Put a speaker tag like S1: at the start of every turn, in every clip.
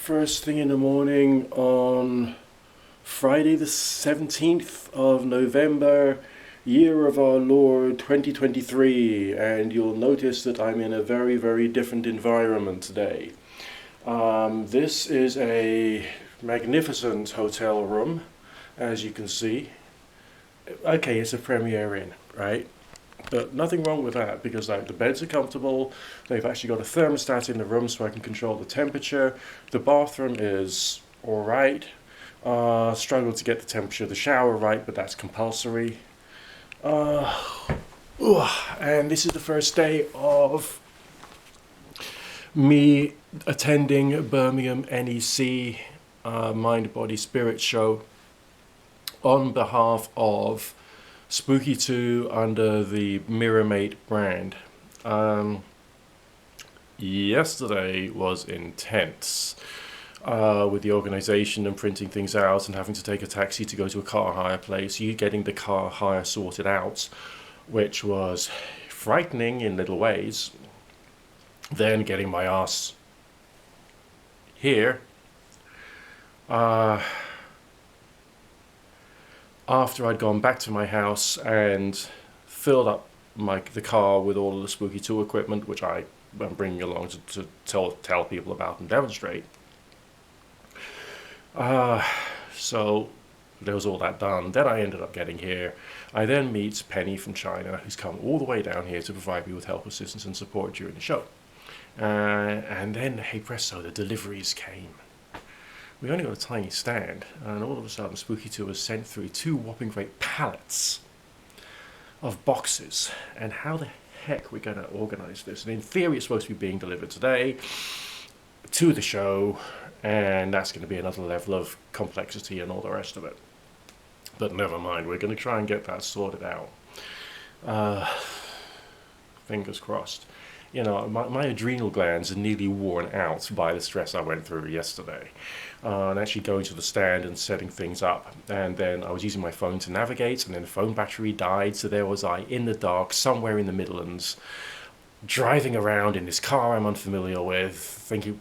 S1: First thing in the morning on Friday the 17th of November, year of our Lord 2023, and you'll notice that I'm in a very, very different environment today. This is a magnificent hotel room, as you can see. Okay, it's a Premier Inn, right? But nothing wrong with that, because like the beds are comfortable. They've actually got a thermostat in the room so I can control the temperature. The bathroom is alright. Struggled to get the temperature of the shower right, but that's compulsory. And this is the first day of me attending Birmingham NEC Mind, Body, Spirit show on behalf of Spooky 2 under the Mirrormate brand. Yesterday was intense with the organisation and printing things out and having to take a taxi to go to a car hire place, you getting the car hire sorted out, which was frightening in little ways. Then getting my ass here. After I'd gone back to my house and filled up the car with all of the Spooky 2 equipment, which I'm bringing along to tell people about and demonstrate. So there was all that done. Then I ended up getting here. I then meet Penny from China, who's come all the way down here to provide me with help, assistance and support during the show. And then, hey presto, the deliveries came. We only got a tiny stand, and all of a sudden Spooky 2 was sent through 2 whopping great pallets of boxes. And how the heck we're going to organise this? And in theory it's supposed to be being delivered today to the show, and that's going to be another level of complexity and all the rest of it. But never mind, we're going to try and get that sorted out. Fingers crossed. You know, my adrenal glands are nearly worn out by the stress I went through yesterday. And actually going to the stand and setting things up. And then I was using my phone to navigate, and then the phone battery died, so there was I in the dark, somewhere in the Midlands, driving around in this car I'm unfamiliar with, thinking,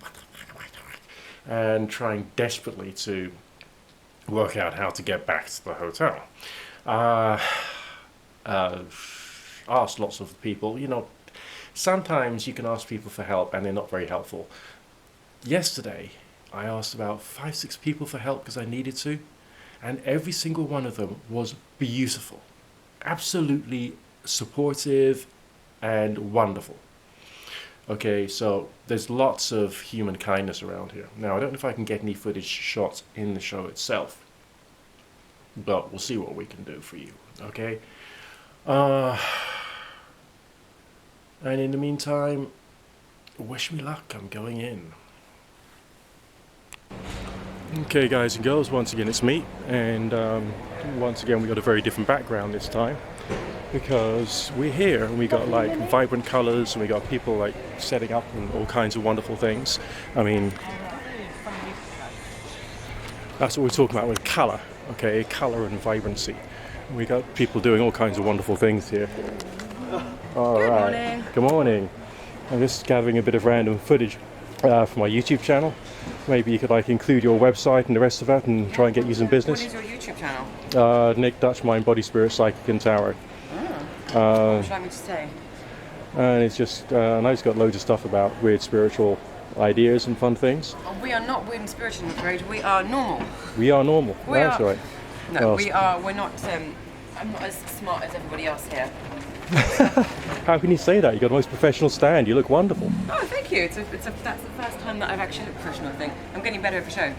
S1: and trying desperately to work out how to get back to the hotel. Asked lots of people, you know, sometimes you can ask people for help and they're not very helpful. Yesterday, I asked about 5-6 people for help because I needed to, and every single one of them was beautiful, absolutely supportive and wonderful. Okay, so there's lots of human kindness around here. Now, I don't know if I can get any footage shot in the show itself, but we'll see what we can do for you, okay? And in the meantime, wish me luck, I'm going in. Okay guys and girls, once again it's me, and once again we got a very different background this time, because we're here and we got like vibrant colours and we got people like setting up and all kinds of wonderful things. I mean, that's what we're talking about with colour, okay, colour and vibrancy. We got people doing all kinds of wonderful things here. All right. Morning. Good morning. I'm just gathering a bit of random footage for my YouTube channel. Maybe you could like include your website and the rest of that and try and get you some business.
S2: What is your YouTube channel?
S1: Nick Dutch, Mind, Body, Spirit, Psychic and Tarot.
S2: What would you like me to say?
S1: And it's just, and I've got loads of stuff about weird spiritual ideas and fun things.
S2: Oh, we are not weird and spiritual, I'm afraid. We are normal.
S1: We are normal. That's right.
S2: No, we're not, I'm not as smart as everybody else here.
S1: How can you say that? You got the most professional stand. You look wonderful.
S2: Oh, thank you. That's the first time that I've actually looked professional, I think. I'm getting better every show.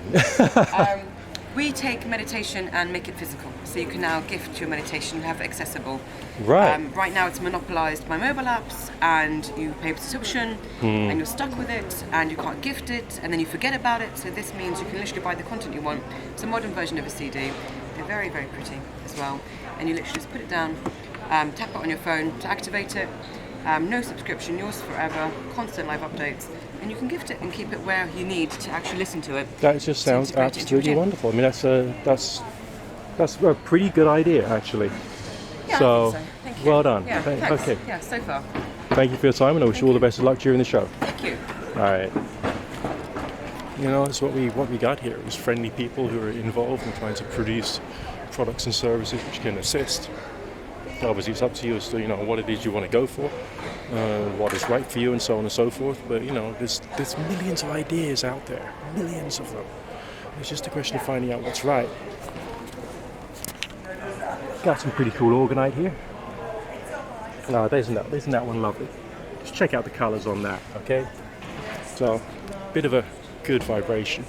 S2: We take meditation and make it physical. So you can now gift your meditation and have it accessible.
S1: Right.
S2: Right now it's monopolised by mobile apps, and you pay a subscription and you're stuck with it and you can't gift it and then you forget about it. So this means you can literally buy the content you want. It's a modern version of a CD. They're very, very pretty as well. And you literally just put it down, tap it on your phone to activate it. No subscription, yours forever, constant live updates, and you can gift it and keep it where you need to actually listen to it.
S1: That just sounds absolutely wonderful. I mean, that's a pretty good idea, actually.
S2: Yeah,
S1: so,
S2: I think so. Thank you.
S1: Well done.
S2: Yeah, thanks.
S1: Okay.
S2: Yeah, so far.
S1: Thank you for your time, and I wish you all the best of luck during the show.
S2: Thank you.
S1: All right. You know, it's what we got here. It was friendly people who are involved in trying to produce products and services which can assist. Obviously, it's up to you as to, you know, what it is you want to go for, what is right for you, and so on and so forth. But, you know, there's millions of ideas out there, millions of them. It's just a question of finding out what's right. Got some pretty cool orgonite here. No, isn't that one lovely? Just check out the colours on that, okay? So, bit of a good vibration.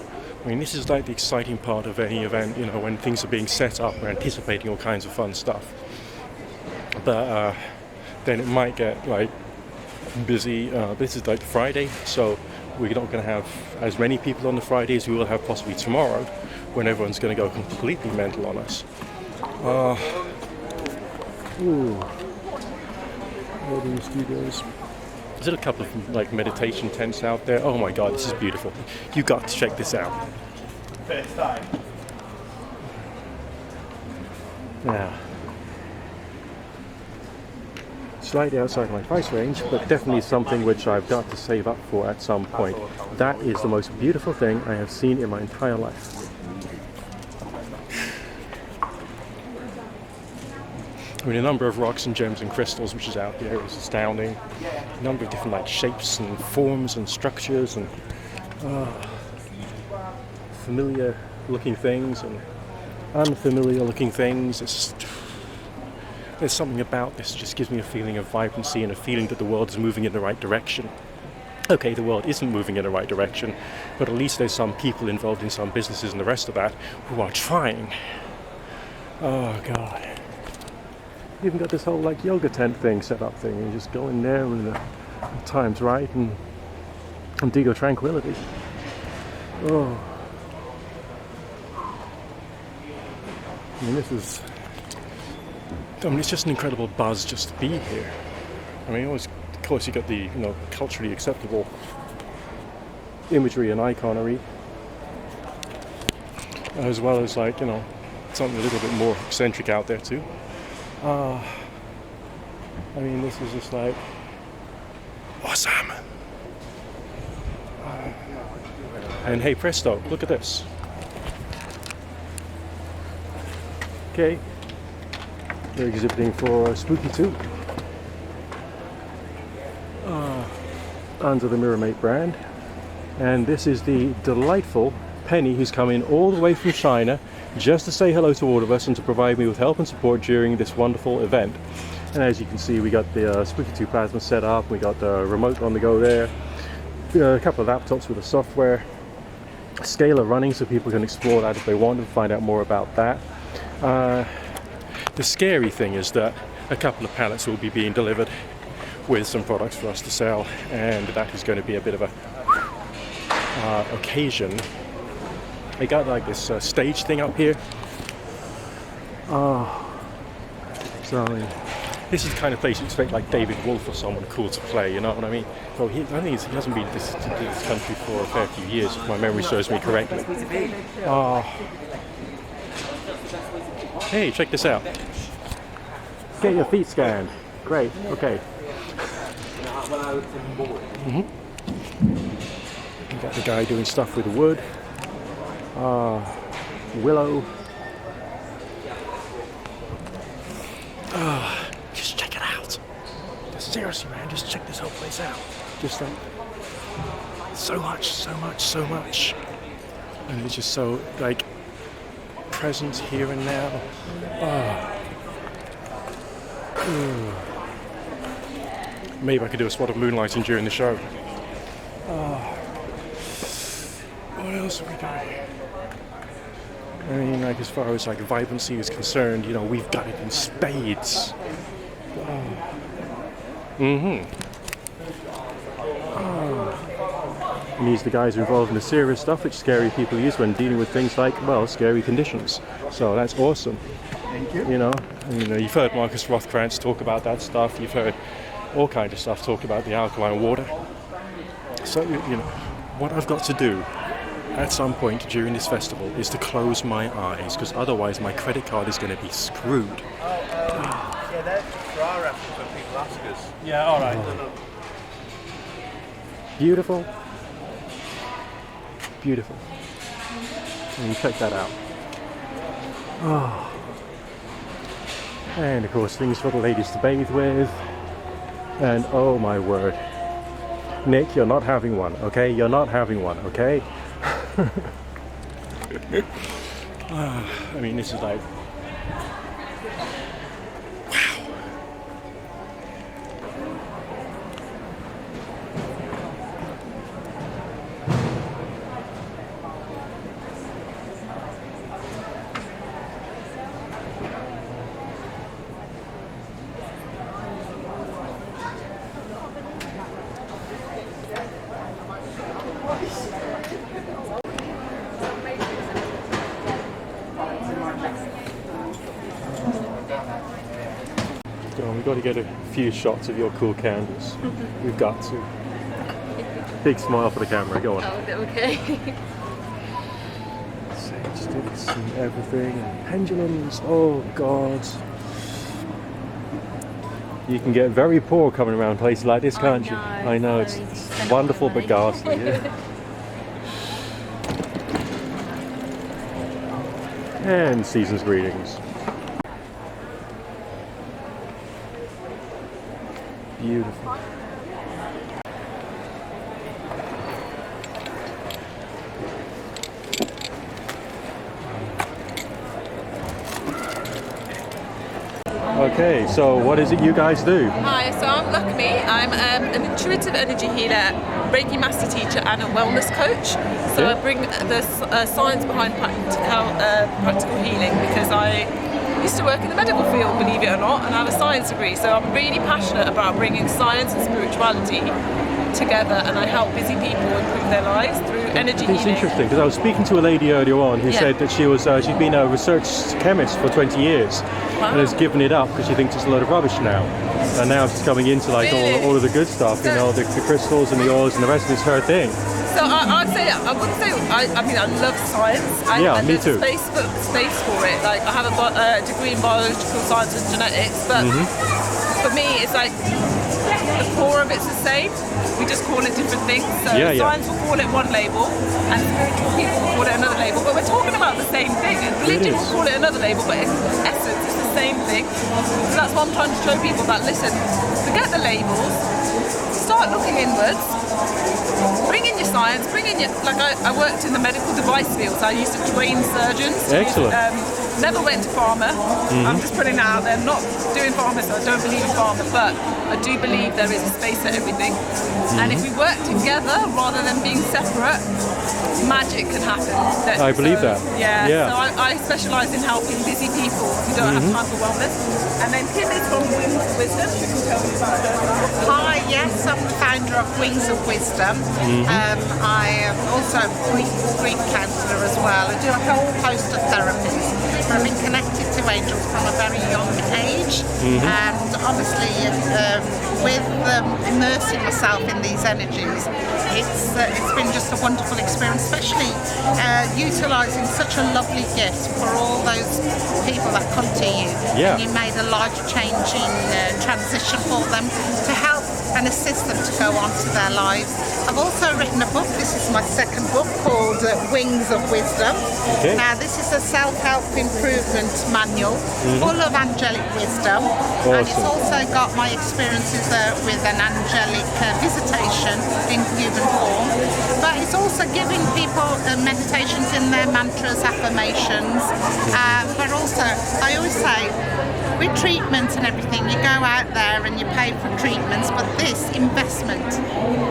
S1: I mean, this is like the exciting part of any event, you know, when things are being set up, we're anticipating all kinds of fun stuff. But then it might get like busy. This is like Friday, so we're not going to have as many people on the Friday as we will have possibly tomorrow, when everyone's going to go completely mental on us. Loading studios. There's a couple of like meditation tents out there. Oh my god, this is beautiful. You got to check this out.
S3: First time.
S1: Yeah. Slightly outside my price range, but definitely something which I've got to save up for at some point. That is the most beautiful thing I have seen in my entire life. I mean, the number of rocks and gems and crystals which is out there is astounding. A number of different like shapes and forms and structures and familiar looking things and unfamiliar looking things. There's something about this that just gives me a feeling of vibrancy and a feeling that the world is moving in the right direction. Okay, the world isn't moving in the right direction, but at least there's some people involved in some businesses and the rest of that who are trying. Oh god. You even got this whole like yoga tent thing set up thing. You just go in there when the time's right and dig your tranquility. Oh. I mean, it's just an incredible buzz just to be here. I mean, always, of course, you got the, you know, culturally acceptable imagery and iconery, as well as like, you know, something a little bit more eccentric out there too. I mean, this is just like awesome. And hey presto, look at this. Okay, they're exhibiting for Spooky 2 under the Mirrormate brand, and this is the delightful Penny who's come in all the way from China just to say hello to all of us and to provide me with help and support during this wonderful event. And as you can see, we got the Spooky 2 plasma set up, we got the remote on the go there, a couple of laptops with the software, scaler running so people can explore that if they want and find out more about that. The scary thing is that a couple of pallets will be being delivered with some products for us to sell, and that is going to be a bit of a occasion. They got like this stage thing up here. So this is the kind of place you expect like David Wolf or someone cool to play, you know what I mean? So I think he hasn't been to this country for a fair few years, if my memory serves me correctly. Hey, check this out. Get your feet scanned. Great, okay. Got the guy doing stuff with wood. Willow. Just check it out. Seriously, man, just check this whole place out. Just like so much. And it's just so like present here and now. Maybe I could do a spot of moonlighting during the show. What else have we got? I mean, like as far as like vibrancy is concerned, you know, we've got it in spades. And these are the guys who are involved in the serious stuff which scary people use when dealing with things like, well, scary conditions. So that's awesome.
S3: Thank you.
S1: You know, you've heard Marcus Rothkrantz talk about that stuff. You've heard all kinds of stuff talk about the alkaline water. So, you know, what I've got to do at some point during this festival is to close my eyes, because otherwise my credit card is going to be screwed.
S3: Yeah, there are options when people ask us.
S1: Yeah, all right.
S3: No.
S1: Beautiful. beautiful. And check that out. Oh. And of course things for the ladies to bathe with. And oh my word. Nick, you're not having one, okay? You're not having one, okay? I mean, this is like... We've got to get a few shots of your cool candles. We've got to. Big smile for the camera, go on.
S4: Oh, okay.
S1: Sage sticks and everything, and pendulums, oh god. You can get very poor coming around places like this, can't you? I know, it's wonderful but ghastly. Yeah. And season's greetings. Beautiful. Okay, so what is it you guys do?
S4: Hi, so I'm Lakshmi. I'm an intuitive energy healer, Reiki master teacher and a wellness coach. So I bring the science behind practical healing because I used to work in the medical field, believe it or not, and I have a science degree. So I'm really passionate about bringing science and spirituality together, and I help busy people improve their lives through energy healing.
S1: It's interesting because I was speaking to a lady earlier on who said that she's been a research chemist for 20 years and has given it up because she thinks it's a load of rubbish now. And now she's coming into like all of the good stuff, you know, the crystals and the oils and the rest of it's her thing.
S4: So I wouldn't say, I mean, I love science. And
S1: me too.
S4: Space for it. Like, I have a degree in biological science and genetics, but for me, it's like, the core of it's the same. We just call it different things. So science will call it one label, and spiritual people will call it another label, but we're talking about the same thing. And religion will call it another label, but in essence, it's the same thing. So that's what I'm trying to show people, that listen, forget the labels, start looking inwards, bring in your science, bring in your, like I worked in the medical device field, so I used to train surgeons.
S1: Excellent.
S4: Never went to pharma. I'm just putting that out there. I'm not doing pharma, so I don't believe in pharma, but I do believe there is a space for everything. And if we work together rather than being separate, magic can happen.
S1: I believe that.
S4: Yeah. So I specialise in helping busy people who don't have time for wellness. And then Kim is from Wings of Wisdom. She can tell me about her.
S5: Hi, yes, I'm the founder of Wings of Wisdom. I am also a grief counsellor as well. I do a whole host of therapies. I've been connected to angels from a very young age, and obviously with immersing myself in these energies, it's been just a wonderful experience, especially utilising such a lovely gift for all those people that come to you.
S1: Yeah.
S5: And you made a life-changing transition for them to help and assist them to go on to their lives. I've also written a book. This is my second book called Wings of Wisdom.
S1: Okay.
S5: Now this is a self-help improvement manual full of angelic wisdom.
S1: Awesome.
S5: And it's also got my experiences with an angelic visitation in human form. But it's also giving people meditations in their mantras, affirmations. But also, I always say, with treatment and everything, you go out there and you pay for treatments, but this investment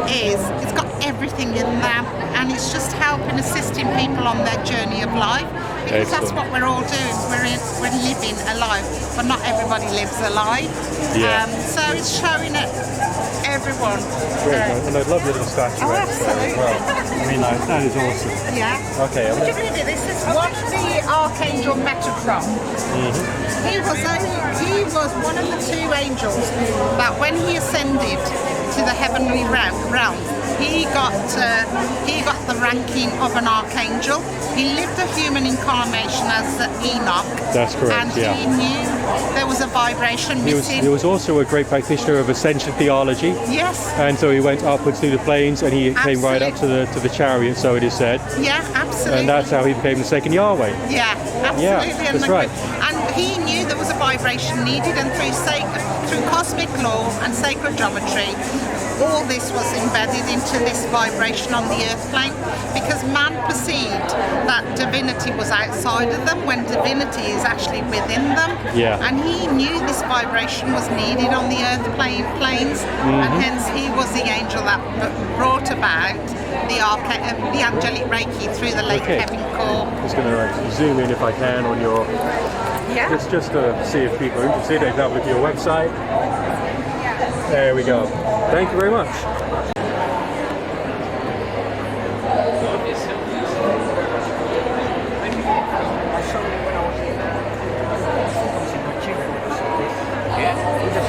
S5: it's got everything in there, and it's just helping, assisting people on their journey of life, because that's what we're all doing. We're living a life, but not everybody lives a life. So it's showing it everyone.
S1: Great, and I love your little statue right there as well. I mean, like, that is awesome.
S5: Yeah.
S1: Okay.
S5: This is what the Archangel Metatron. He was one of the two angels that when he ascended to the heavenly realms, he got the ranking of an archangel. He lived a human incarnation as Enoch.
S1: That's correct.
S5: And he knew there was a vibration missing.
S1: He was also a great practitioner of ascension theology.
S5: Yes.
S1: And so he went upwards through the plains, and he came right up to the chariot, so it is said.
S5: Yeah, absolutely.
S1: And that's how he became the second Yahweh.
S5: Yeah, absolutely.
S1: Yeah, that's right.
S5: And he knew there was a vibration needed, and through cosmic law and sacred geometry, all this was embedded into this vibration on the earth plane, because man perceived that divinity was outside of them when divinity is actually within them.
S1: Yeah.
S5: And he knew this vibration was needed on the earth planes, and hence he was the angel that brought about the angelic Reiki through the late Kevin core.
S1: I'm just going to zoom in if I can on your...
S5: Yeah.
S1: Just to see if people are interested. They can have a look at your website. There we go. Thank you very much.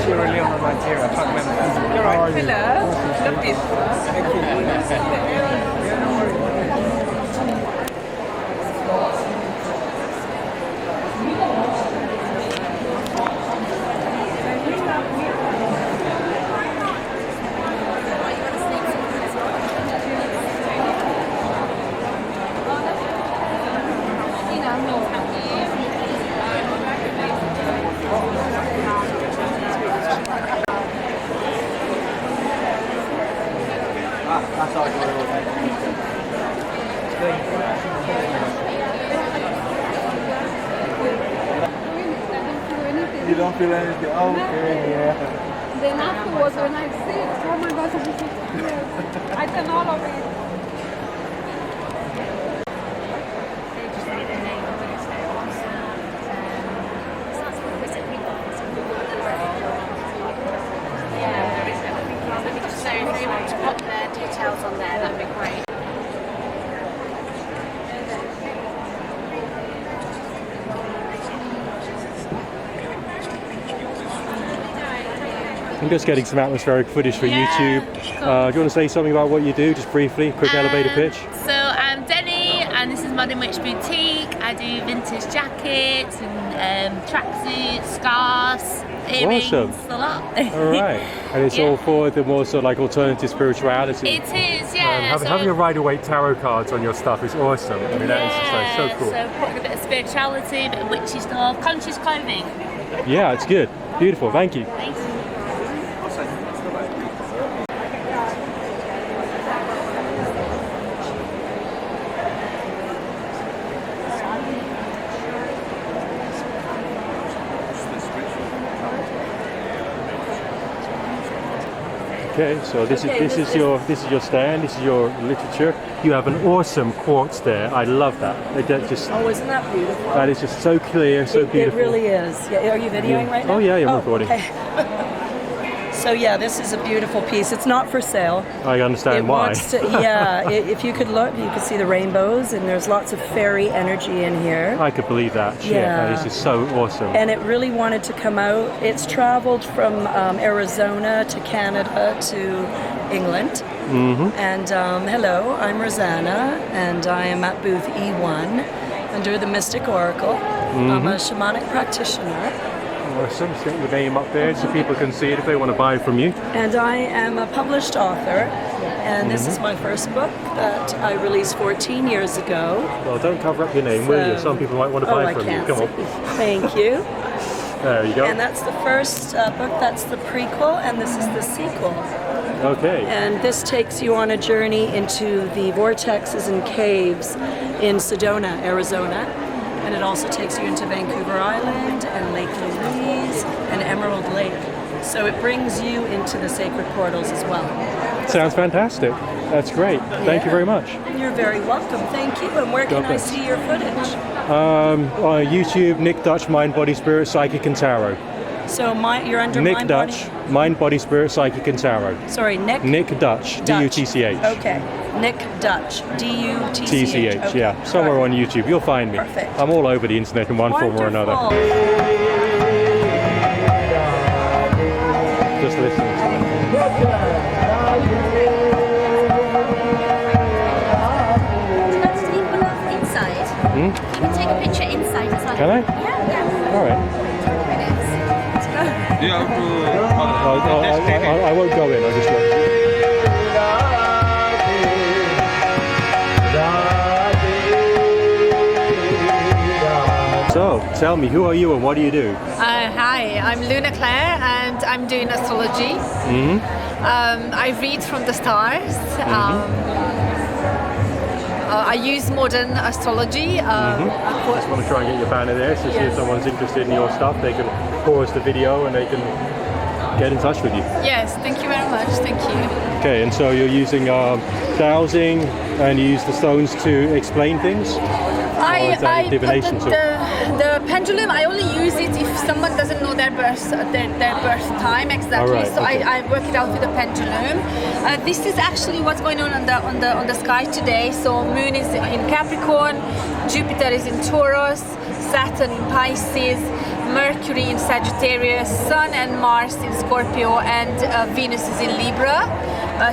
S3: Sierra Leone or Nigeria, I can't remember. You're right.
S4: Hello. Lovely.
S3: You don't feel anything? Okay, yeah.
S6: Then afterwards, when I see it, oh my God, this is weird. I can all of it.
S7: So if they want to put their details on there, that'd be great.
S1: I'm just getting some atmospheric footage for YouTube. Do you want to say something about what you do, just briefly, quick elevator pitch?
S8: So I'm Denny, and this is Modern Witch Boutique. I do vintage jackets and tracksuits, scarves, earrings,
S1: Awesome.
S8: a lot.
S1: All right, and it's all for the more sort of like alternative spirituality.
S8: It is, yeah.
S1: Having a Rider-Waite tarot cards on your stuff is awesome. I mean, that is so cool.
S8: So putting a bit of spirituality, a bit of witchy stuff, conscious clothing.
S1: Yeah, it's good. Beautiful, thank you.
S8: Thanks.
S1: Okay, so this is your stand. This is your literature. You have an awesome quartz there. I love that.
S9: Oh, isn't that beautiful?
S1: That is just so clear, so beautiful.
S9: It really is. Yeah, are you videoing right now?
S1: Oh yeah, I'm recording.
S9: Okay. So yeah, this is a beautiful piece. It's not for sale.
S1: I understand why.
S9: If you could look, you could see the rainbows, and there's lots of fairy energy in here.
S1: I could believe that. Shit, this is so awesome.
S9: And it really wanted to come out. It's traveled from Arizona to Canada to England. And hello, I'm Rosanna, and I am at booth E1 under the Mystic Oracle. I'm a shamanic practitioner.
S1: Awesome. Just get your name up there so people can see it if they want to buy from you.
S9: And I am a published author, and this is my first book that I released 14 years ago.
S1: Well, don't cover up your name, will you? Some people might want to buy from you. Come on.
S9: Thank you.
S1: There you go.
S9: And that's the first book, that's the prequel, and this is the sequel.
S1: Okay.
S9: And this takes you on a journey into the vortexes and caves in Sedona, Arizona. And it also takes you into Vancouver Island and Lake Louise and Emerald Lake. So it brings you into the sacred portals as well.
S1: Sounds fantastic. That's great. Thank you very much.
S9: You're very welcome. Thank you. And where can I see your footage?
S1: On YouTube, Nick Dutch, Mind, Body, Spirit, Psychic and Tarot.
S9: So you're under
S1: Nick
S9: Mind,
S1: Dutch,
S9: Body?
S1: Mind, Body, Spirit, Psychic and Tarot.
S9: Sorry, Nick?
S1: Nick Dutch, D-U-T-C-H.
S9: Okay. Nick Dutch, D-U-T-C-H.
S1: T-C-H,
S9: okay.
S1: yeah. Somewhere on YouTube. You'll find me.
S9: Perfect.
S1: I'm all over the internet in one form or another. Just listen to them.
S8: You can take a picture inside as well.
S1: Can I?
S8: Yeah.
S1: All right. I won't go in. I'll just look. So, tell me, who are you and what do you do?
S10: Hi, I'm Luna Claire and I'm doing astrology. I read from the stars. I use modern astrology.
S1: I just want to try and get your banner there, so see if someone's interested in your stuff, they can pause the video and they can get in touch with you.
S10: Yes, thank you very much, thank you.
S1: Okay, and so you're using dowsing and you use the stones to explain things? Divination too?
S10: The pendulum, I only use it if someone doesn't know their birth time exactly.
S1: Right,
S10: so
S1: okay.
S10: I work it out with the pendulum. This is actually what's going on the sky today. So Moon is in Capricorn, Jupiter is in Taurus, Saturn in Pisces, Mercury in Sagittarius, Sun and Mars in Scorpio, and Venus is in Libra.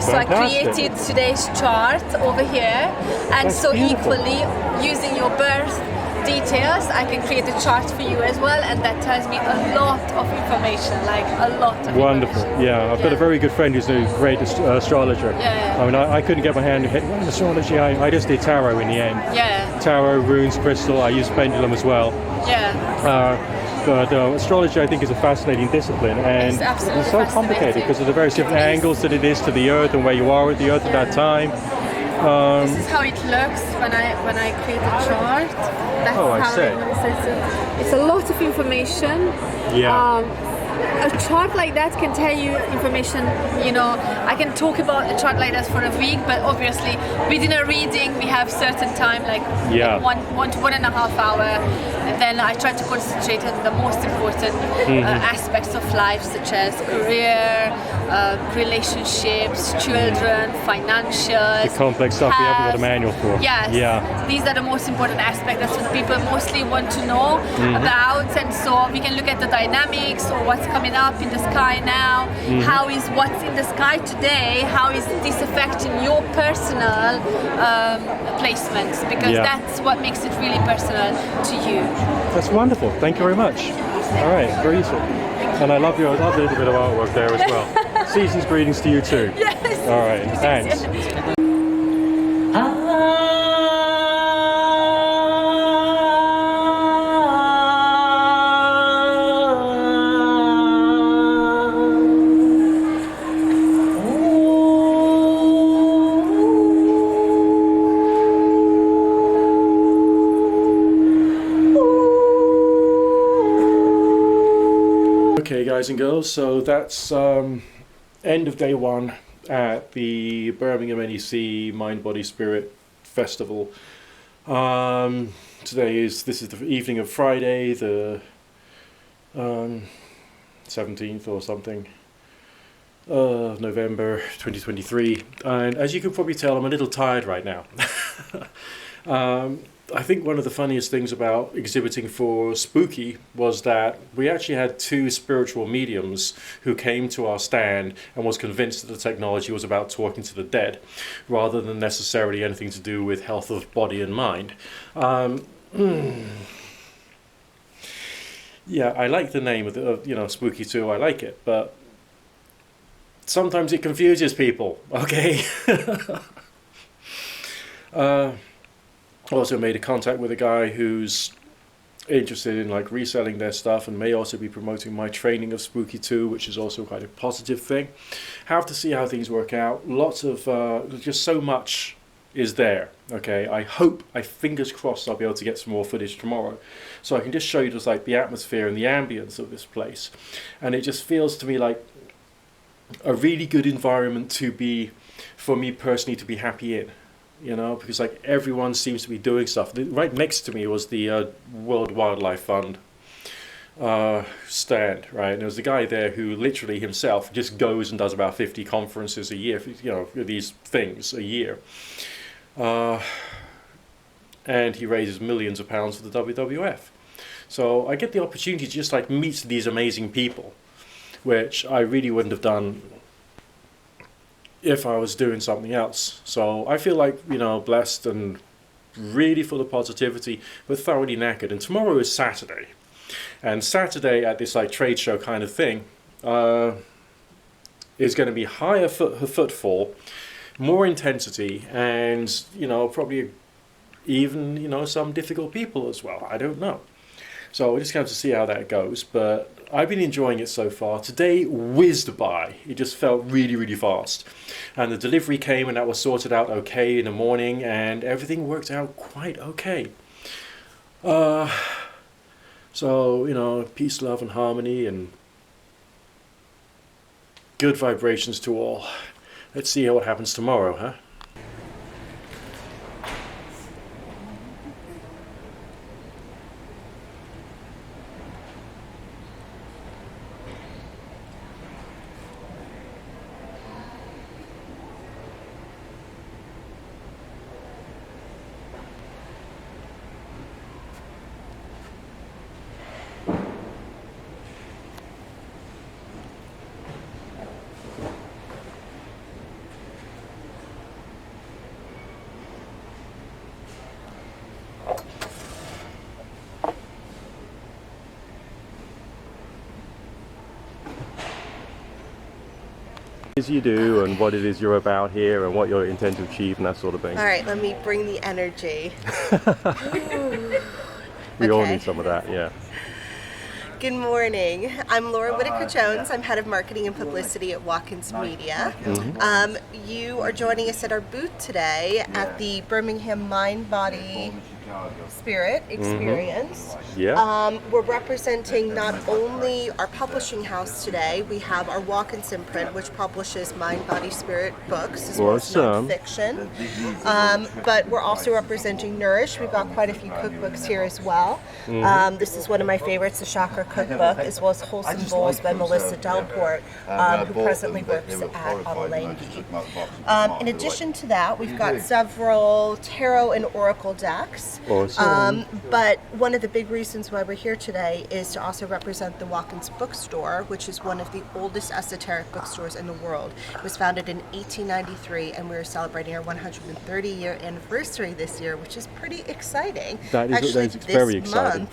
S10: So I created today's chart over here, and
S1: That's
S10: so
S1: beautiful.
S10: equally using your birth details, I can create a chart for you as well, and that tells me a lot of information, like a lot of
S1: Wonderful.
S10: information.
S1: Yeah, I've got a very good friend who's a great astrologer.
S10: Yeah.
S1: I mean, I couldn't get my hand hit in astrology. I just did tarot in the end.
S10: Yeah,
S1: Tarot, runes, crystal. I use pendulum as well.
S10: yeah.
S1: But astrology, I think, is a fascinating discipline, and
S10: It's absolutely
S1: so complicated
S10: fascinating.
S1: because of the various different angles that it is to the Earth and where you are with the Earth at that time.
S10: This is how it looks when I create a chart. That's
S1: I
S10: how
S1: see.
S10: it's a lot of information.
S1: Yeah.
S10: A chart like that can tell you information, you know, I can talk about a chart like that for a week, but obviously within a reading we have certain time, like one to 1.5 hours, and then I try to concentrate on the most important aspects of life, such as career, relationships, children, financials.
S1: The complex stuff we haven't got a manual for.
S10: Yes.
S1: Yeah.
S10: These are the most important aspects. That's what people mostly want to know about, and so we can look at the dynamics or what's coming up in the sky now. How is what's in the sky today? How is this affecting your personal placements? Because that's what makes it really personal to you.
S1: That's wonderful. Thank you very much. All right, very useful. And I love the little bit of artwork there as well. Season's greetings to you too.
S10: Yes.
S1: All right, thanks. Okay, guys and girls, so that's end of day one at the Birmingham NEC Mind, Body, Spirit Festival. This is the evening of Friday, the 17th or something of November 2023, and as you can probably tell, I'm a little tired right now. I think one of the funniest things about exhibiting for Spooky was that we actually had two spiritual mediums who came to our stand and was convinced that the technology was about talking to the dead, rather than necessarily anything to do with health of body and mind. Yeah, I like the name of Spooky 2, I like it, but sometimes it confuses people, okay? Also made a contact with a guy who's interested in like reselling their stuff and may also be promoting my training of Spooky 2, which is also quite a positive thing. Have to see how things work out. Lots of just so much is there. Okay, I fingers crossed I'll be able to get some more footage tomorrow, so I can just show you just like the atmosphere and the ambience of this place. And it just feels to me like a really good environment for me personally to be happy in. You know, because like everyone seems to be doing stuff. Right next to me was the World Wildlife Fund stand, right? And there was a guy there who literally himself just goes and does about 50 conferences a year, you know, these things a year. And he raises millions of pounds for the WWF. So I get the opportunity to just like meet these amazing people, which I really wouldn't have done if I was doing something else. So I feel like, you know, blessed and really full of positivity, but thoroughly knackered. And tomorrow is Saturday. And Saturday at this like trade show kind of thing is going to be higher footfall, more intensity, and, you know, probably even, you know, some difficult people as well. I don't know. So we're just going to see how that goes. But I've been enjoying it so far. Today whizzed by. It just felt really, really fast. And the delivery came and that was sorted out okay in the morning, and everything worked out quite okay. So, you know, peace, love and harmony and good vibrations to all. Let's see what happens tomorrow, huh? You do and what it is you're about here and what you intend to achieve and that sort of thing.
S11: All right, let me bring the energy.
S1: We all need some of that, yeah.
S11: Good morning. I'm Laura Whitaker-Jones. I'm head of marketing and publicity at Watkins Media. You are joining us at our booth today at the Birmingham Mind, Body, Spirit experience. We're representing not only our publishing house today, we have our Watkins imprint, which publishes Mind, Body, Spirit books as well as non-fiction. But we're also representing Nourish. We've got quite a few cookbooks here as well. This is one of my favorites, the Chakra Cookbook, as well as Wholesome Bowls by Melissa Delport, who presently works at Ottolenghi. In addition to that, we've got several tarot and oracle decks.
S1: Awesome.
S11: But one of the big reasons why we're here today is to also represent the Watkins Bookstore, which is one of the oldest esoteric bookstores in the world. It was founded in 1893, and we're celebrating our 130-year anniversary this year, which is pretty exciting.
S1: That is very exciting.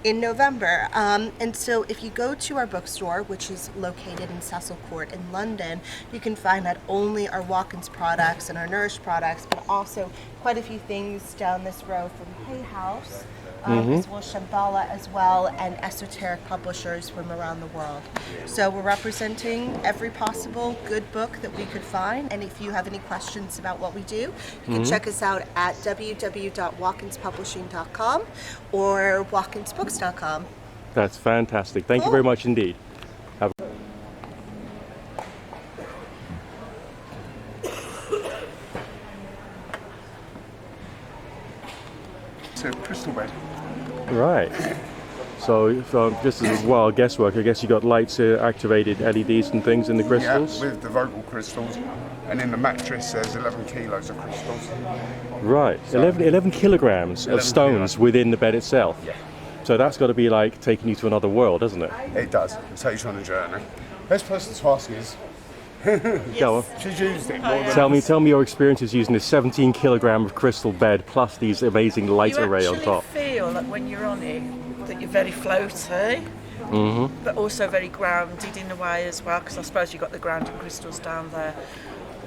S11: In November. And so if you go to our bookstore, which is located in Cecil Court in London, you can find not only our Watkins products and our Nourish products, but also quite a few things down this row from Hay House, as well as Shambhala as well, and esoteric publishers from around the world. So we're representing every possible good book that we could find, and if you have any questions about what we do, you can check us out at www.watkinspublishing.com or watkinsbooks.com.
S1: That's fantastic. Thank you very much indeed.
S12: It's a crystal bed.
S1: Right. So just as well, guesswork, I guess you got lights, activated LEDs and things in the crystals?
S12: Yeah, with the vocal crystals. And in the mattress there's 11 kilos of crystals.
S1: Right, so 11 kilograms of stones within the bed itself.
S12: Yeah.
S1: So that's got to be like taking you to another world, doesn't it?
S12: It does. It takes you on a journey. Best person to ask is...
S1: Go on.
S12: She's used it more than
S1: Tell me your experiences using this 17 kilogram of crystal bed plus these amazing light array on top.
S13: You feel like when you're on it that you're very floaty, but also very grounded in a way as well, because I suppose you've got the grounding crystals down there.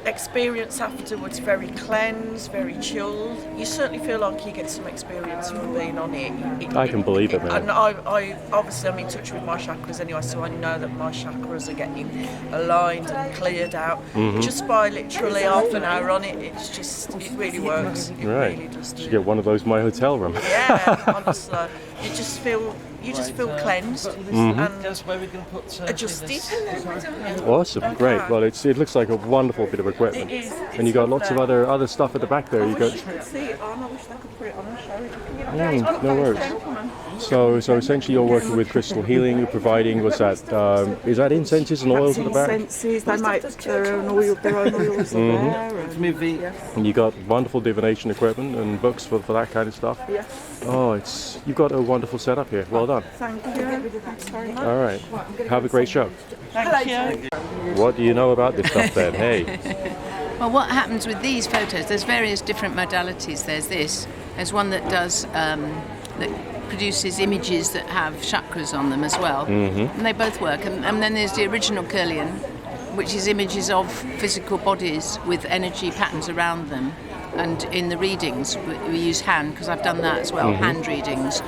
S13: Experience afterwards very cleansed, very chilled. You certainly feel like you get some experience from being on it.
S1: I can believe it, man.
S13: And I obviously I'm in touch with my chakras anyway, so I know that my chakras are getting aligned and cleared out just by literally half an hour on it. It really works. It really does.
S1: Should get one of those in my hotel room.
S13: Yeah, honestly, you just feel cleansed and adjusted.
S1: Awesome, great. Well, it looks like a wonderful bit of equipment.
S13: It is.
S1: And you got lots of other stuff at the back there. You got.
S13: See it on. I wish I could put it on and show it.
S1: No worries. So essentially, you're working with crystal healing. You're providing is that incenses and oils at the back?
S13: Incenses. They make their own oils there.
S1: And you got wonderful divination equipment and books for that kind of stuff.
S13: Yes.
S1: Oh, you've got a wonderful setup here. Well done.
S13: Thank you. Thanks very much.
S1: All right. Have a great show.
S13: Thank you.
S1: What do you know about this stuff then? Hey.
S14: Well, what happens with these photos, there's various different modalities. There's one that does, that produces images that have chakras on them as well. And they both work. And then there's the original Kirlian, which is images of physical bodies with energy patterns around them. And in the readings, we use hand, because I've done that as well, hand readings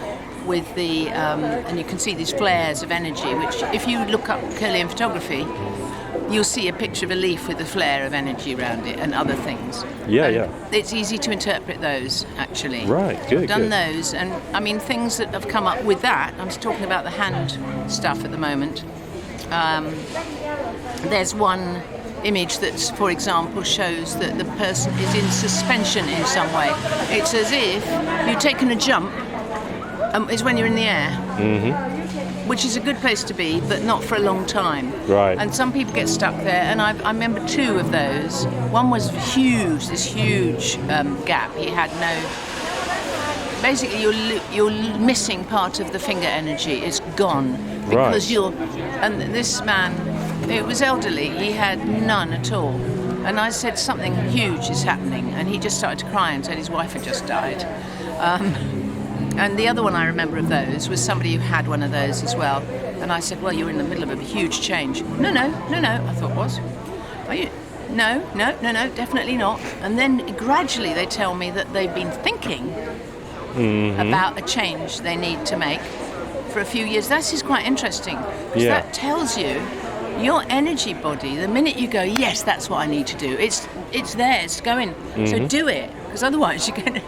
S14: with the, and you can see these flares of energy, which if you look up Kirlian photography, you'll see a picture of a leaf with a flare of energy around it and other things.
S15: Yeah.
S14: It's easy to interpret those, actually.
S15: Right, good.
S14: I've done those, and I mean, things that have come up with that, I'm talking about the hand stuff at the moment. There's one image that, for example, shows that the person is in suspension in some way. It's as if you've taken a jump, is when you're in the air. Which is a good place to be, but not for a long time.
S15: Right.
S14: And some people get stuck there, and I remember 2 of those. One was huge, this huge gap. He had no... Basically, you're missing part of the finger energy. It's gone. Because you're... And this man, it was elderly. He had none at all. And I said, something huge is happening. And he just started to cry and said his wife had just died. And the other one I remember of those was somebody who had one of those as well. And I said, well, you're in the middle of a huge change. No, I thought, was. Are you? No, definitely not. And then gradually they tell me that they've been thinking about a change they need to make for a few years. This is quite interesting, because that tells you your energy body, the minute you go, yes, that's what I need to do, it's there, it's going. So do it, because otherwise you're going to...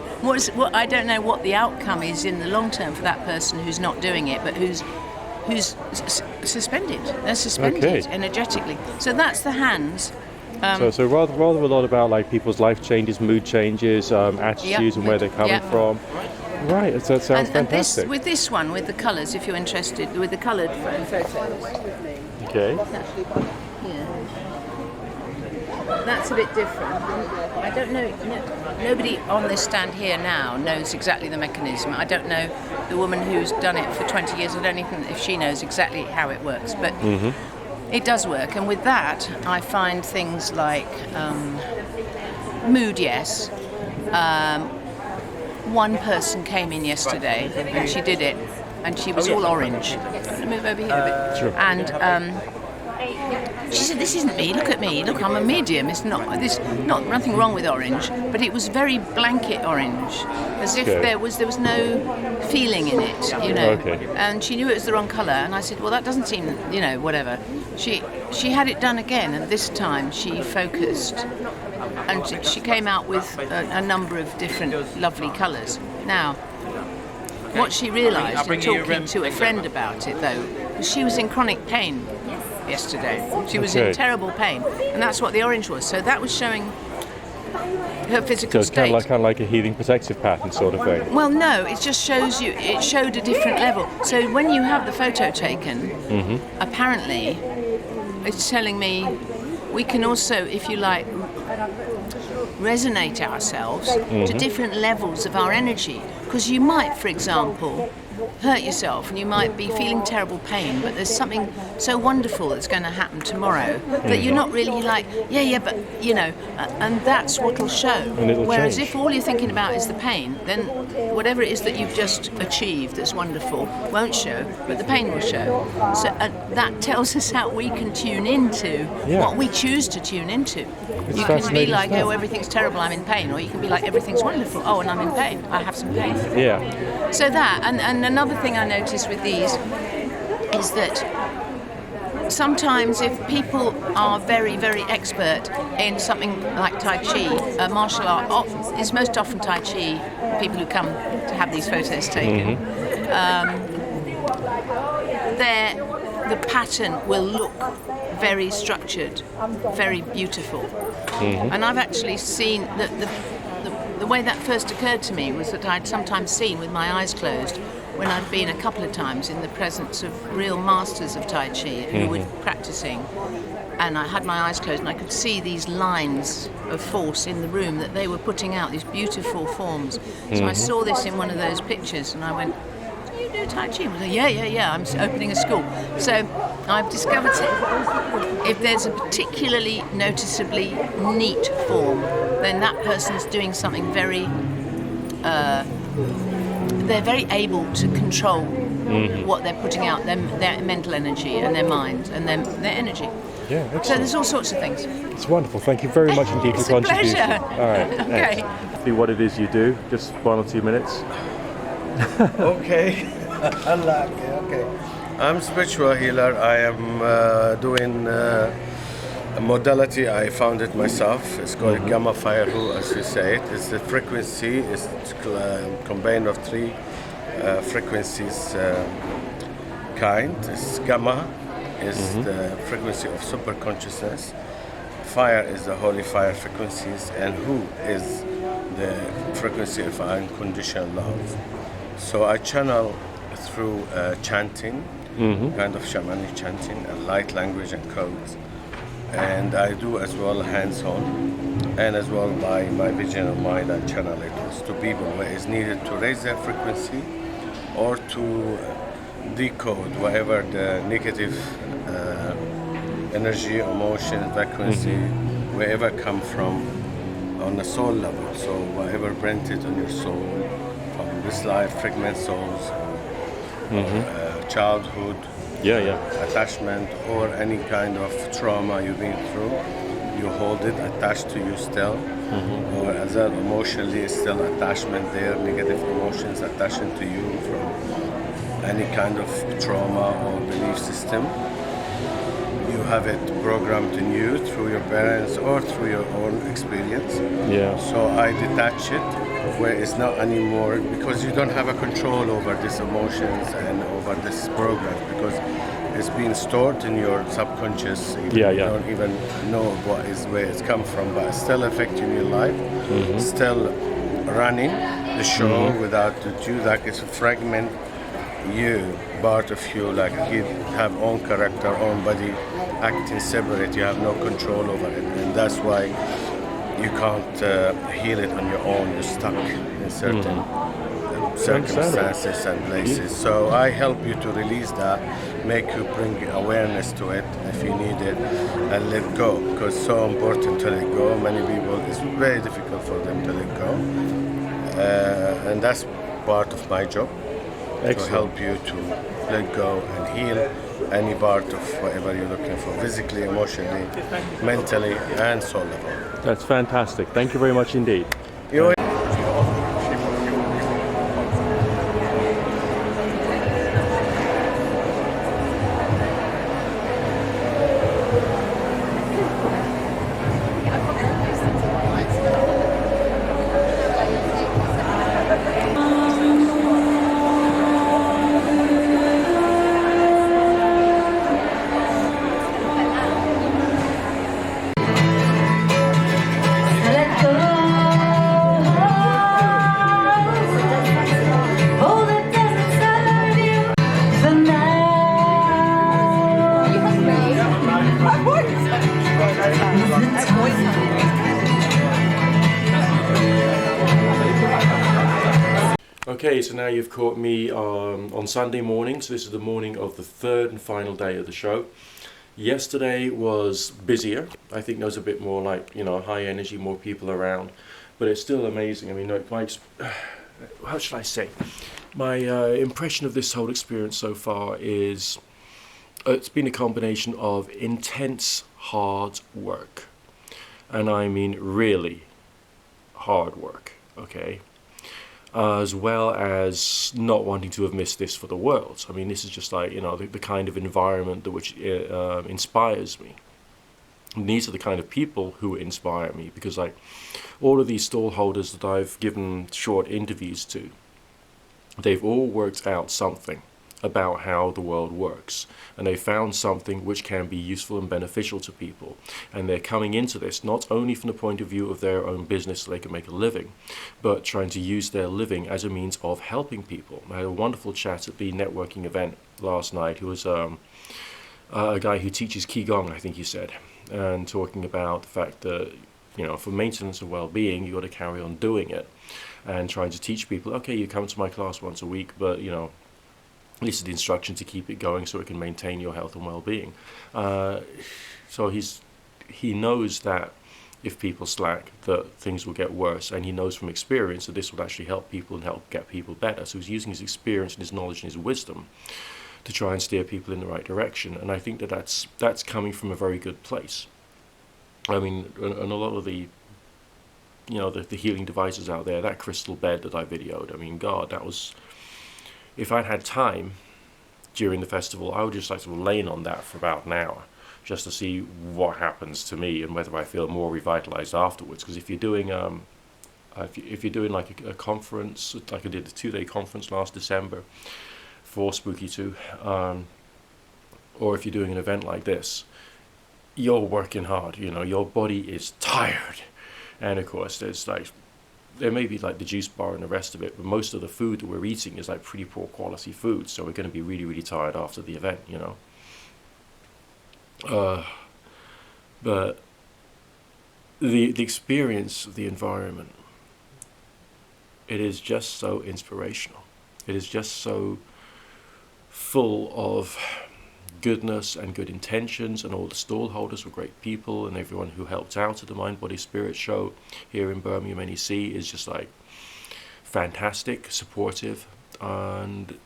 S14: I don't know what the outcome is in the long term for that person who's not doing it, but who's suspended. They're suspended energetically. So that's the hands.
S15: So rather a lot about like people's life changes, mood changes, attitudes, and where they're coming from. Right, so that sounds fantastic.
S14: With this one, with the colours, if you're interested, with the coloured photos.
S15: Okay.
S14: That's a bit different. I don't know. Nobody on this stand here now knows exactly the mechanism. I don't know the woman who's done it for 20 years. I don't even know if she knows exactly how it works. But it does work. And with that, I find things like mood, yes. One person came in yesterday and she did it, and she was all orange. I'm going to move over here a bit.
S15: Sure.
S14: And she said, "This isn't me. Look at me. Look, I'm a medium. It's not nothing wrong with orange, but it was very blanket orange, as if there was no feeling in it, you know."
S15: Okay.
S14: And she knew it was the wrong colour, and I said, "Well, that doesn't seem, whatever." She had it done again, and this time she focused, and she came out with a number of different lovely colours. Now, what she realised in talking to a friend about it, though, was she was in chronic pain yesterday. She was in terrible pain, and that's what the orange was. So that was showing her physical state.
S15: Kind of like a healing protective pattern sort of thing.
S14: Well, no, it just shows you. It showed a different level. So when you have the photo taken, apparently, it's telling me we can also, if you like, resonate ourselves to different levels of our energy. Because you might, for example, hurt yourself and you might be feeling terrible pain, but there's something so wonderful that's going to happen tomorrow that you're not really like, but and that's what will show. Whereas if all you're thinking about is the pain, then whatever it is that you've just achieved that's wonderful won't show, but the pain will show. So that tells us how we can tune into what we choose to tune into. You can be like, oh, everything's terrible, I'm in pain, or you can be like, everything's wonderful, oh, and I'm in pain, I have some pain.
S15: Yeah.
S14: So that, and another thing I noticed with these is that sometimes if people are very, very expert in something like Tai Chi, martial art is most often Tai Chi, people who come to have these photos taken, the pattern will look very structured, very beautiful. And I've actually seen that the way that first occurred to me was that I'd sometimes seen with my eyes closed when I'd been a couple of times in the presence of real masters of Tai Chi who were practicing, and I had my eyes closed and I could see these lines of force in the room that they were putting out, these beautiful forms. So I saw this in one of those pictures and I went, do Tai Chi? I say, yeah, I'm opening a school. So I've discovered if there's a particularly noticeably neat form, then that person's doing something very, they're very able to control what they're putting out, their mental energy and their mind and their energy.
S15: Yeah, excellent.
S14: So there's all sorts of things.
S15: It's wonderful. Thank you very much indeed for contributing.
S14: Pleasure.
S15: All right.
S14: Okay.
S15: See what it is you do. Just 1 or 2 minutes.
S16: Okay. I like it. Okay. I'm spiritual healer. I am doing a modality. I found it myself. It's called Gamma Fire Hu, as you say it. It's the frequency. It's combined of 3 frequencies kind. It's Gamma is the frequency of super consciousness. Fire is the holy fire frequencies, and Hu is the frequency of unconditional love. So I channel through chanting, kind of shamanic chanting, and light language and codes. And I do as well hands-on, and as well by my vision of mind, I channel it to people where it's needed to raise their frequency or to decode whatever the negative energy, emotion, frequency, wherever come from on the soul level. So whatever printed on your soul from this life, fragment souls, childhood, attachment, or any kind of trauma you've been through, you hold it attached to you still, or as well emotionally it's still attachment there, negative emotions attaching to you from any kind of trauma or belief system. You have it programmed in you through your parents or through your own experience.
S15: Yeah.
S16: So I detach it where it's not anymore, because you don't have a control over these emotions and over this program, because it's been stored in your subconscious. You don't even know where it's come from, but it's still affecting your life. Still running the show without you, like it's a fragment you, part of you, like you have own character, own body, acting separate. You have no control over it, and that's why you can't heal it on your own. You're stuck in certain circumstances and places. So I help you to release that, make you bring awareness to it if you need it, and let go, because it's so important to let go. Many people, it's very difficult for them to let go, and that's part of my job. To help you to let go and heal any part of whatever you're looking for, physically, emotionally, mentally, and soul level.
S15: That's fantastic. Thank you very much indeed. Okay, so now you've caught me on Sunday morning, so this is the morning of the 3rd and final day of the show. Yesterday was busier. I think there was a bit more high energy, more people around, but it's still amazing. I mean, how should I say? My impression of this whole experience so far is it's been a combination of intense, hard work, and I mean really hard work, okay? As well as not wanting to have missed this for the world. I mean, this is just like, the kind of environment which inspires me. And these are the kind of people who inspire me, because all of these stall holders that I've given short interviews to, they've all worked out something about how the world works, and they found something which can be useful and beneficial to people, and they're coming into this not only from the point of view of their own business so they can make a living, but trying to use their living as a means of helping people. I had a wonderful chat at the networking event last night, who was a guy who teaches Qigong, I think he said, and talking about the fact that for maintenance of well-being, you got to carry on doing it, and trying to teach people, okay, you come to my class once a week, but this is the instruction to keep it going so it can maintain your health and well-being. So he knows that if people slack, that things will get worse, and he knows from experience that this will actually help people and help get people better. So he's using his experience and his knowledge and his wisdom to try and steer people in the right direction. And I think that that's coming from a very good place. I mean, and a lot of the, you know, the healing devices out there, that crystal bed that I videoed, I mean, God, that was, if I'd had time during the festival, I would just like sort of laying on that for about an hour, just to see what happens to me and whether I feel more revitalized afterwards. Because if you're doing if you're doing like a conference, like I did a 2-day conference last December for Spooky 2, or if you're doing an event like this, you're working hard, you know, your body is tired. And of course there may be like the juice bar and the rest of it, but most of the food that we're eating is like pretty poor quality food, so we're going to be really, really tired after the event, you know. But the experience of the environment, it is just so inspirational. It is just so full of goodness and good intentions, and all the stall holders were great people, and everyone who helped out at the Mind Body Spirit show here in Birmingham NEC is just like fantastic, supportive, and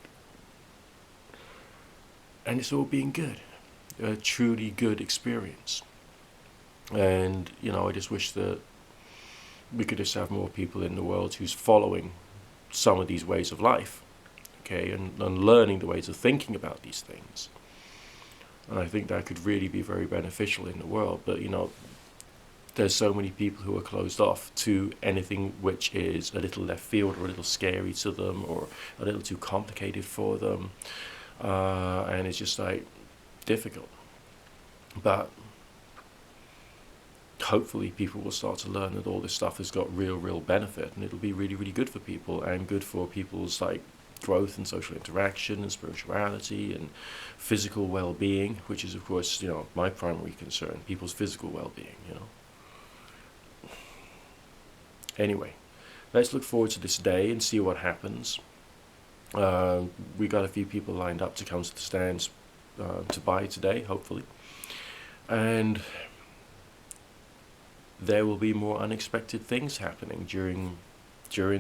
S15: it's all being good. A truly good experience. And you know, I just wish that we could just have more people in the world who's following some of these ways of life, okay, and learning the ways of thinking about these things. And I think that could really be very beneficial in the world. But you know, there's so many people who are closed off to anything which is a little left field or a little scary to them or a little too complicated for them, and it's just like difficult. But hopefully people will start to learn that all this stuff has got real benefit, and it'll be really, really good for people, and good for people's like growth and social interaction and spirituality and physical well-being, which is of course, you know, my primary concern, people's physical well-being, you know. Anyway, let's look forward to this day and see what happens. We got a few people lined up to come to the stands to buy today, hopefully, and there will be more unexpected things happening during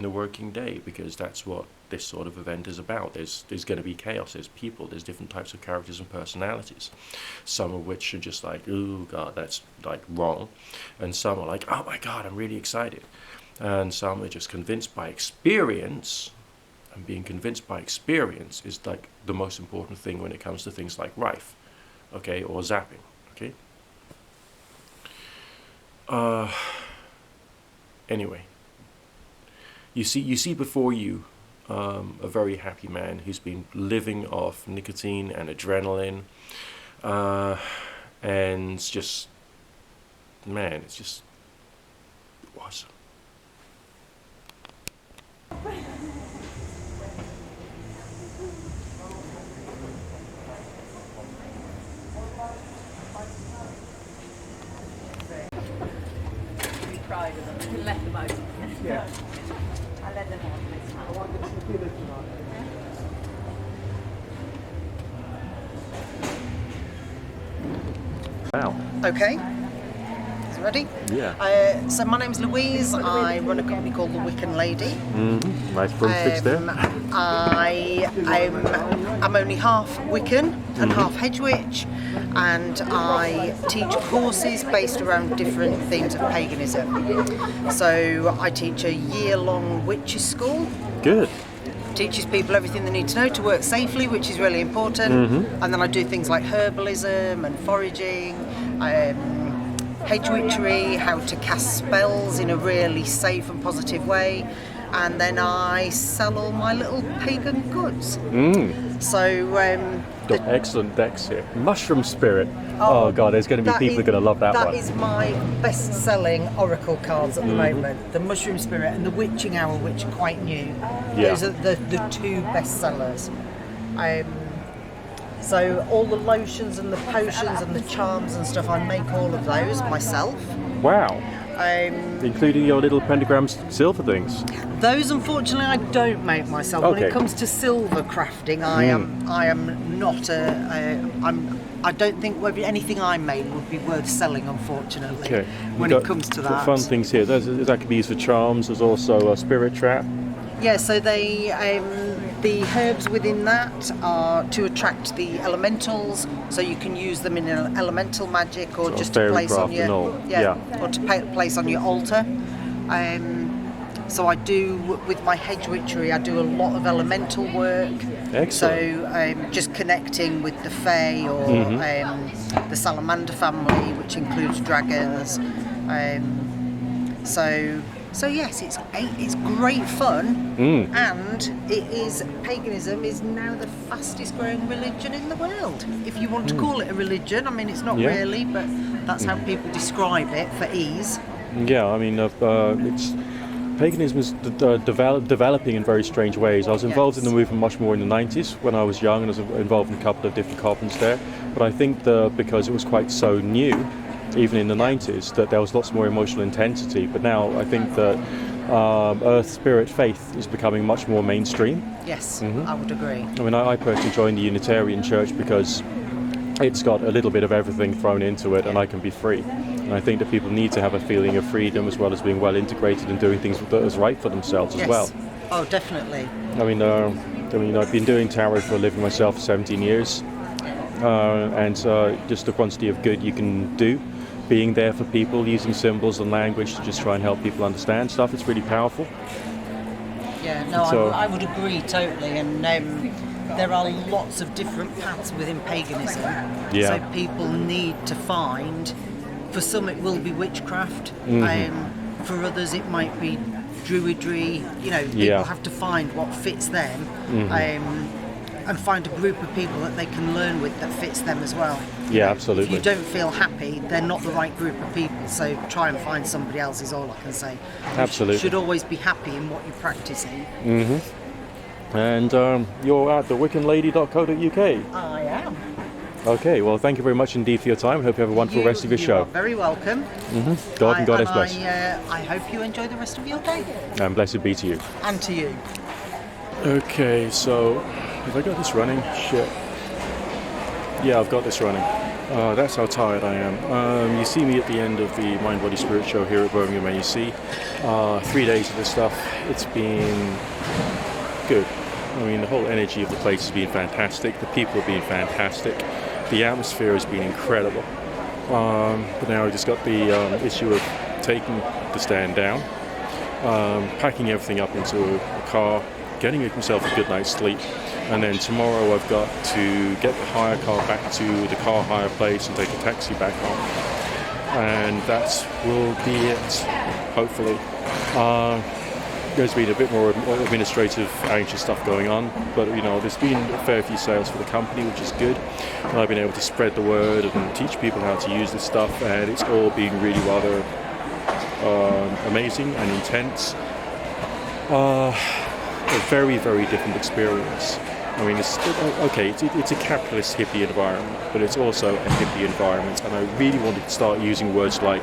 S15: the working day, because that's what this sort of event is about. There's going to be chaos, there's people, there's different types of characters and personalities, some of which are just like, oh God, that's like wrong, and some are like, oh my God, I'm really excited, and some are just convinced by experience. And being convinced by experience is like the most important thing when it comes to things like Rife, okay, or zapping, okay. Anyway, you see before you a very happy man who's been living off nicotine and adrenaline, and it's just, man, it's just awesome.
S17: Pride of them. We let them out. Yeah. I let them out this time. I want them to feel it tonight.
S15: Wow.
S18: Okay. Is it ready?
S15: Yeah.
S18: So my name's Louise. I run a company called The Wiccan Lady.
S15: Mm-hmm. Nice broomsticks there.
S18: I'm only half Wiccan and half Hedge Witch, and I teach courses based around different themes of paganism. So I teach a year-long witches school.
S15: Good.
S18: Teaches people everything they need to know to work safely, which is really important.
S15: Mm-hmm.
S18: And then I do things like herbalism and foraging, hedge witchery, how to cast spells in a really safe and positive way. And then I sell all my little pagan goods. So
S15: got excellent decks here. Mushroom Spirit. Oh God, there's going to be people who are going to love that one.
S18: That is my best-selling oracle cards at the moment. The Mushroom Spirit and the Witching Hour, which are quite new.
S15: Yeah.
S18: Those are the two best sellers. So all the lotions and the potions and the charms and stuff, I make all of those myself.
S15: Wow. Including your little pentagram silver things.
S18: Those, unfortunately, I don't make myself.
S15: Okay.
S18: When it comes to silver crafting, I am not I don't think anything I made would be worth selling, unfortunately.
S15: Okay.
S18: When it comes to that.
S15: Fun things here. That could be used for charms. There's also a spirit trap.
S18: Yeah. So they. The herbs within that are to attract the elementals, so you can use them in elemental magic, or just to place on your or to place on your altar. So I do with my hedge witchery. I do a lot of elemental work.
S15: Excellent.
S18: So just connecting with the Fae or the Salamander family, which includes dragons. So yes, it's great fun, and paganism is now the fastest growing religion in the world. If you want to call it a religion, I mean it's not really, but that's how people describe it for ease.
S15: Yeah, I mean paganism is developing in very strange ways. I was involved in the movement much more in the 90s when I was young, and I was involved in a couple of different covenants there. But I think because it was quite so new, even in the 90s, that there was lots more emotional intensity. But now I think that Earth Spirit faith is becoming much more mainstream.
S18: Yes, I would agree.
S15: I mean, I personally joined the Unitarian Church because it's got a little bit of everything thrown into it, and I can be free. And I think that people need to have a feeling of freedom as well as being well integrated and doing things that is right for themselves as well.
S18: Oh, definitely.
S15: I mean, I've been doing tarot for a living myself for 17 years, and just the quantity of good you can do, being there for people, using symbols and language to just try and help people understand stuff, it's really powerful.
S18: Yeah, no, I would agree totally, and there are lots of different paths within paganism, so people need to find, for some it will be witchcraft, for others it might be druidry, people have to find what fits them, and find a group of people that they can learn with that fits them as well.
S15: Yeah, absolutely.
S18: If you don't feel happy, they're not the right group of people, so try and find somebody else is all I can say.
S15: Absolutely.
S18: You should always be happy in what you're practicing.
S15: And you're at thewiccanlady.co.uk.
S18: I am.
S15: Okay, well, thank you very much indeed for your time. Hope you have a wonderful rest of your show.
S18: You are very welcome.
S15: God and Goddess bless.
S18: I hope you enjoy the rest of your day.
S15: And blessed be to you.
S18: And to you.
S1: Okay, so have I got this running? Shit. Yeah, I've got this running. That's how tired I am. You see me at the end of the Mind, Body, Spirit show here at Birmingham NEC. 3 days of this stuff. It's been good. I mean, the whole energy of the place has been fantastic. The people have been fantastic. The atmosphere has been incredible. But now I've just got the issue of taking the stand down, packing everything up into a car, getting myself a good night's sleep, and then tomorrow I've got to get the hire car back to the car hire place and take a taxi back home. And that will be it, hopefully. There's been a bit more administrative, anxious stuff going on, but there's been a fair few sales for the company, which is good. And I've been able to spread the word and teach people how to use this stuff, and it's all been really rather amazing and intense. A very, very different experience. I mean, it's a capitalist hippie environment, but it's also a hippie environment, and I really wanted to start using words like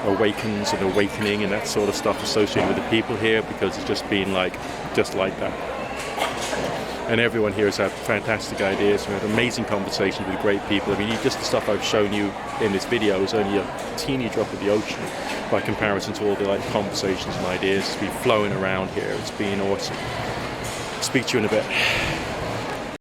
S1: awakens and awakening and that sort of stuff associated with the people here, because it's just been just like that. And everyone here has had fantastic ideas. We've had amazing conversations with great people. I mean, just the stuff I've shown you in this video is only a teeny drop of the ocean by comparison to all the conversations and ideas that's been flowing around here. It's been awesome. Speak to you in a bit.